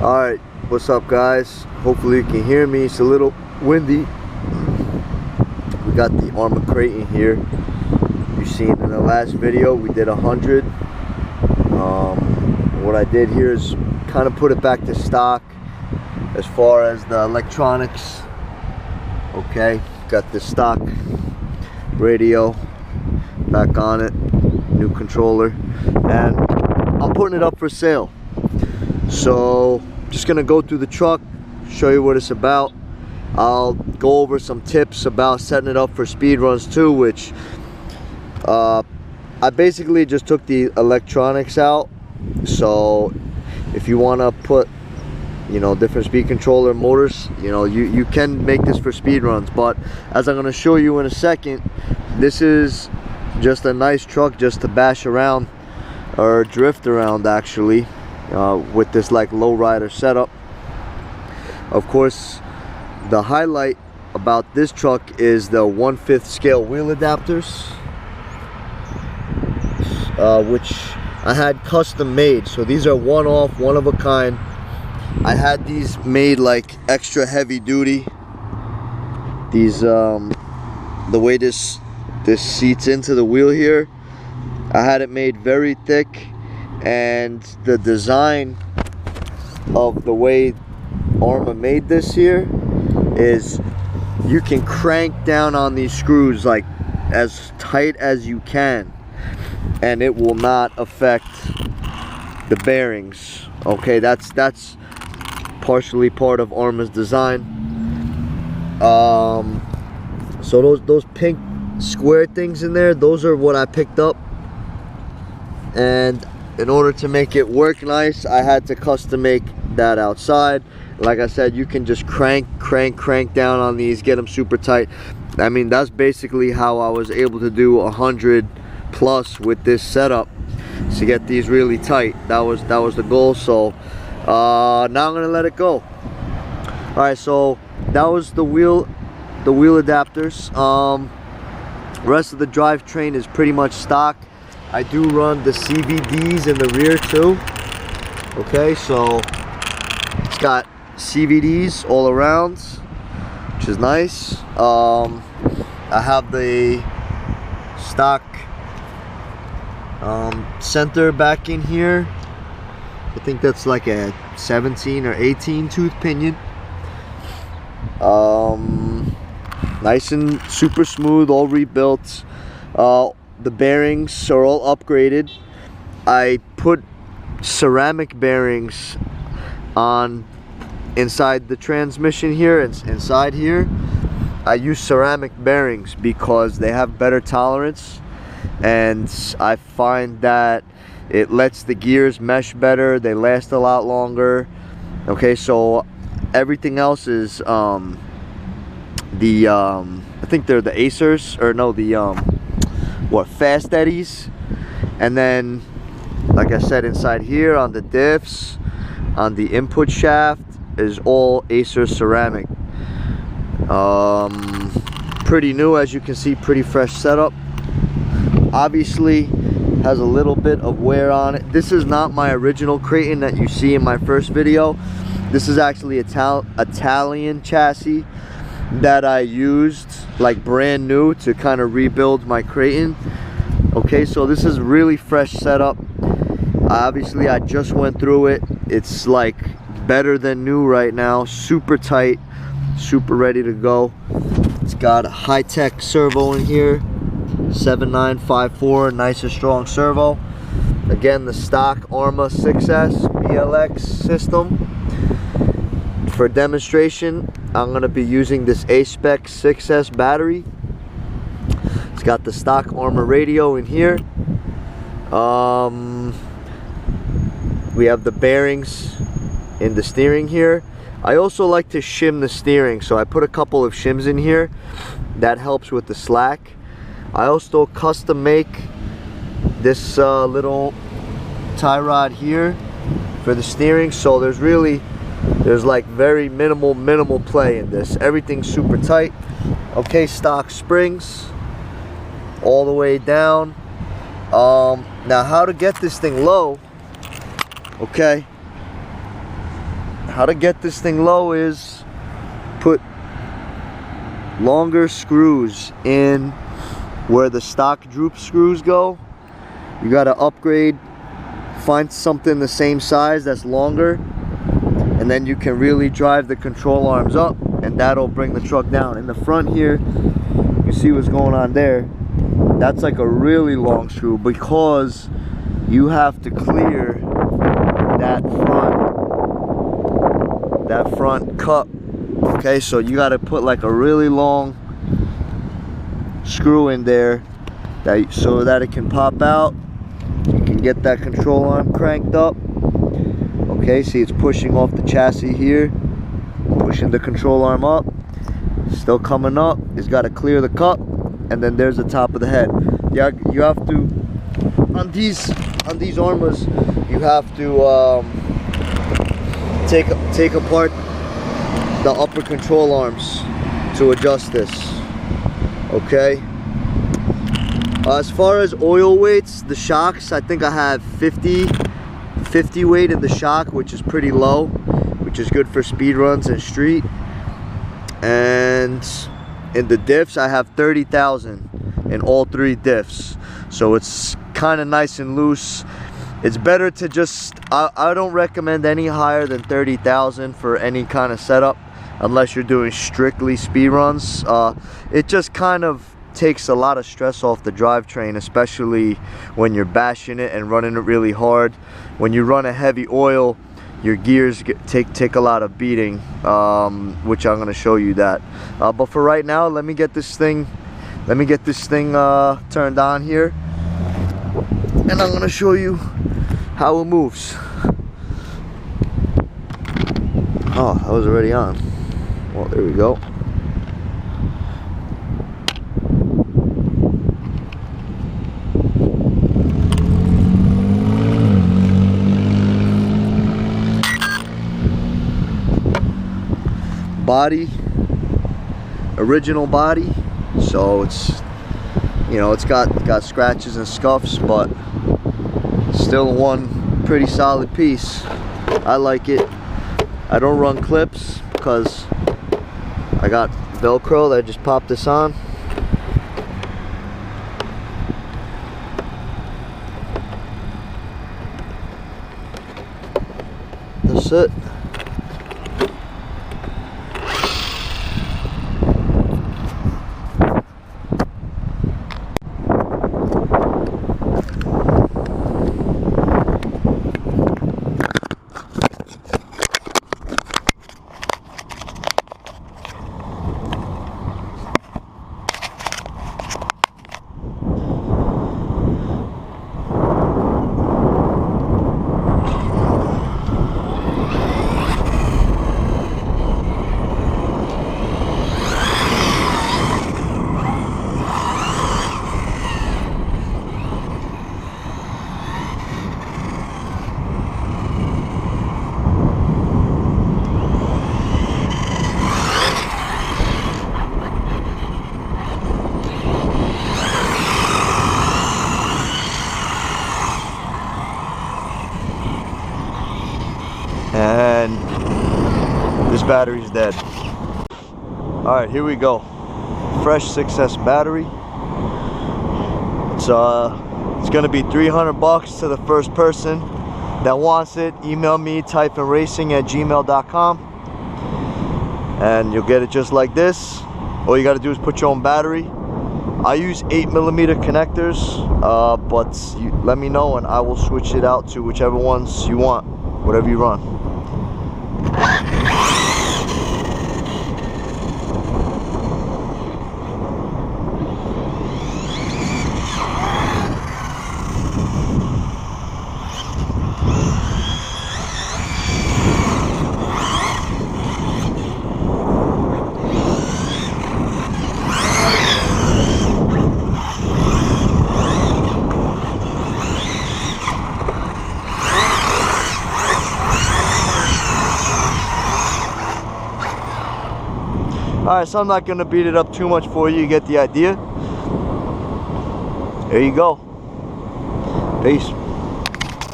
Alright, what's up guys? Hopefully you can hear me. It's a little windy. We got the Arrma crate in here. You seen in the last video we did 100. What I did here is kind of put it back to stock as far as the electronics. Okay, got the stock radio back on it, new controller, and I'm putting it up for sale. So just gonna go through the truck, show you what it's about. I'll go over some tips about setting it up for speed runs too, which I basically just took the electronics out. So if you want to put, you know, different speed controller motors, you know, you can make this for speed runs. But as I'm going to show you in a second, this is just a nice truck just to bash around or drift around actually, with this like lowrider setup. Of course, the highlight about this truck is the 1/5 scale wheel adapters, which I had custom made. So these are one-off, one of a kind. I had these made like extra heavy duty. These the way this seats into the wheel here, I had it made very thick, and the design of the way Arrma made this here is you can crank down on these screws like as tight as you can, and it will not affect the bearings. Okay, that's partially part of Arrma's design. So those pink square things in there, those are what I picked up, and in order to make it work nice, I had to custom make that outside. Like I said, you can just crank down on these, get them super tight. I mean, that's basically how I was able to do 100 plus with this setup, to get these really tight. That was the goal. So now I'm gonna let it go. All right, so that was the wheel adapters. Rest of the drivetrain is pretty much stock. I do run the CVDs in the rear too. Okay, so it's got CVDs all around, which is nice. I have the stock center back in here. I think that's like a 17 or 18 tooth pinion. Nice and super smooth, all rebuilt. The bearings are all upgraded. I put ceramic bearings on inside the transmission here, inside here. I use ceramic bearings because they have better tolerance, and I find that it lets the gears mesh better, they last a lot longer. Okay, so everything else is I think they're the Acers, or no, the Fast Eddies. And then, like I said, inside here on the diffs, on the input shaft, is all Acer ceramic. Pretty new, as you can see, pretty fresh setup. Obviously has a little bit of wear on it. This is not my original Kraton that you see in my first video. This is actually Italian chassis that I used like brand new to kind of rebuild my Kraton. Okay, so this is really fresh setup. Obviously I just went through it. It's like better than new right now, super tight, super ready to go. It's got a high-tech servo in here, 7954, nice and strong servo. Again, the stock Arrma 6S BLX system. For demonstration, I'm going to be using this A-Spec 6S battery. It's got the stock Arrma radio in here. We have the bearings in the steering here. I also like to shim the steering, so I put a couple of shims in here. That helps with the slack. I also custom make this little tie rod here for the steering, so there's like very minimal play in this. Everything's super tight. Okay, stock springs all the way down. Now how to get this thing low, okay, how to get this thing low is put longer screws in where the stock droop screws go. You got to upgrade, find something the same size that's longer, and then you can really drive the control arms up, and that'll bring the truck down. In the front here, you see what's going on there. That's like a really long screw because you have to clear that front cup. Okay, so you got to put like a really long screw in there so that it can pop out. You can get that control arm cranked up. Okay, see it's pushing off the chassis here, pushing the control arm up, still coming up. It's got to clear the cup, and then there's the top of the head. Yeah, you have to on these armors, you have to take apart the upper control arms to adjust this. Okay, as far as oil weights, the shocks, I think I have 50 weight in the shock, which is pretty low, which is good for speed runs and street. And in the diffs, I have 30,000 in all 3 diffs, so it's kind of nice and loose. It's better to just, I don't recommend any higher than 30,000 for any kind of setup unless you're doing strictly speed runs. It just kind of takes a lot of stress off the drivetrain, especially when you're bashing it and running it really hard. When you run a heavy oil, your gears take a lot of beating, which I'm going to show you that. But for right now, let me get this thing turned on here, and I'm going to show you how it moves. Oh, that was already on. Well, there we go. Body, original body, so it's, you know, it's got scratches and scuffs, but still one pretty solid piece. I like it. I don't run clips because I got Velcro that I just popped this on. That's it. And this battery's dead. All right, here we go. Fresh 6S battery. It's gonna be 300 bucks to the first person that wants it. Email me typhonracing@gmail.com, and you'll get it just like this. All you gotta do is put your own battery. I use 8mm connectors, but let me know and I will switch it out to whichever ones you want, whatever you run. Alright, so I'm not going to beat it up too much for you. You get the idea. There you go. Peace.